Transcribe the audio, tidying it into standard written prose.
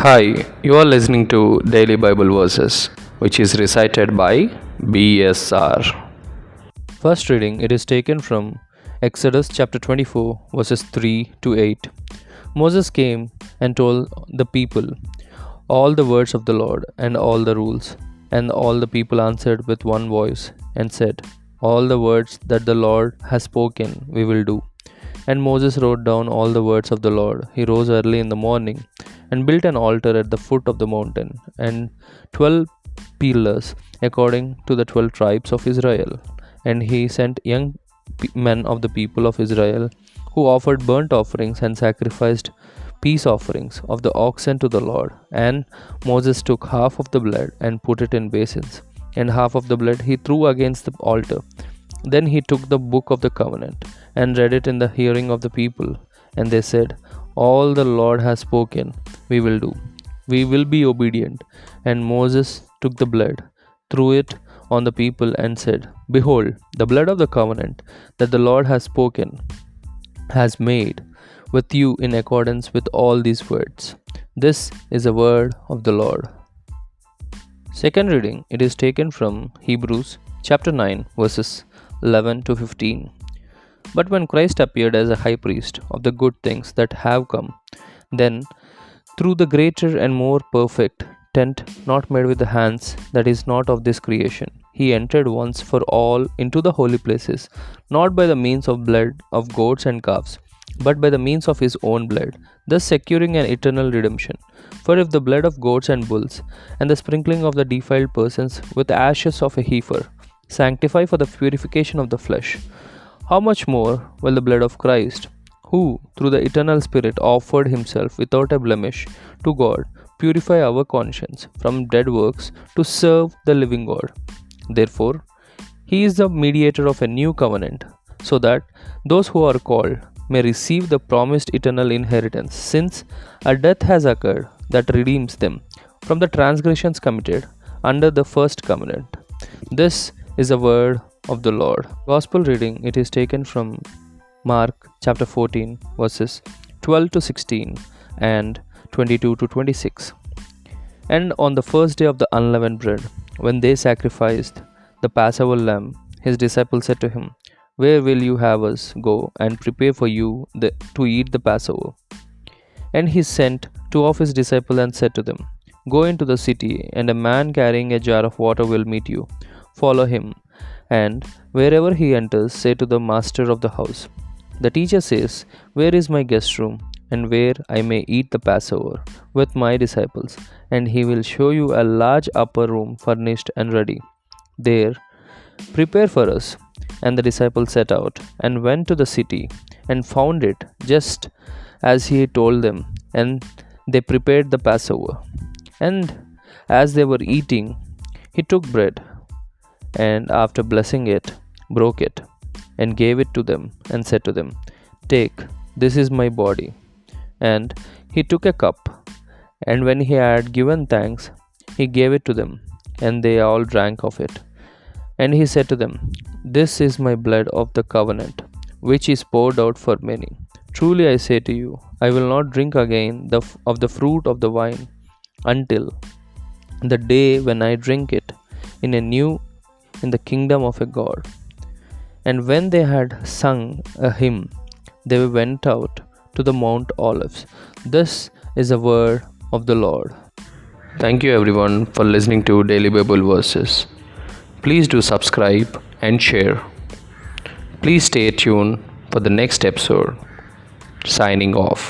Hi, you are listening to Daily Bible Verses, which is recited by BSR. First reading, it is taken from Exodus chapter 24, verses 3 to 8. Moses came and told the people all the words of the Lord and all the rules. And all the people answered with one voice and said, "All the words that the Lord has spoken, we will do." And Moses wrote down all the words of the Lord. He rose early in the morning and built an altar at the foot of the mountain, and 12 pillars according to the 12 tribes of Israel. And he sent young men of the people of Israel who offered burnt offerings and sacrificed peace offerings of the oxen to the Lord. And Moses took half of the blood and put it in basins, and half of the blood he threw against the altar. Then he took the book of the covenant and read it in the hearing of the people. And they said, "All the Lord has spoken, we will do. We will be obedient." And Moses took the blood, threw it on the people, and said, "Behold, the blood of the covenant that the Lord has spoken, has made with you in accordance with all these words." This is the word of the Lord. Second reading, it is taken from Hebrews chapter 9, verses 11 to 15. But when Christ appeared as a high priest of the good things that have come, then through the greater and more perfect tent not made with the hands, that is not of this creation, he entered once for all into the holy places, not by the means of blood of goats and calves, but by the means of his own blood, thus securing an eternal redemption. For if the blood of goats and bulls, and the sprinkling of the defiled persons with ashes of a heifer, sanctify for the purification of the flesh, how much more will the blood of Christ, who through the eternal Spirit offered himself without a blemish to God, purify our conscience from dead works to serve the living God? Therefore, he is the mediator of a new covenant, so that those who are called may receive the promised eternal inheritance, since a death has occurred that redeems them from the transgressions committed under the first covenant. This is the word of the Lord. Gospel reading, it is taken from Mark chapter 14, verses 12 to 16 and 22 to 26. And on the first day of the unleavened bread, when they sacrificed the Passover lamb, his disciples said to him, "Where will you have us go and prepare for you to eat the Passover?" And he sent two of his disciples and said to them, "Go into the city, and a man carrying a jar of water will meet you. Follow him, and wherever he enters, say to the master of the house, 'The teacher says, where is my guest room, and where I may eat the Passover with my disciples?' And he will show you a large upper room furnished and ready. There, prepare for us." And the disciples set out and went to the city and found it just as he had told them, and they prepared the Passover. And as they were eating, he took bread, and after blessing it, broke it, and gave it to them, and said to them, "Take, this is my body." And he took a cup, and when he had given thanks, he gave it to them, and they all drank of it. And he said to them, "This is my blood of the covenant, which is poured out for many. Truly I say to you, I will not drink again of the fruit of the vine until the day when I drink it in the kingdom of a God." And when they had sung a hymn, they went out to the Mount Olives. This is the word of the Lord. Thank you everyone for listening to Daily Bible Verses. Please do subscribe and share. Please stay tuned for the next episode. Signing off.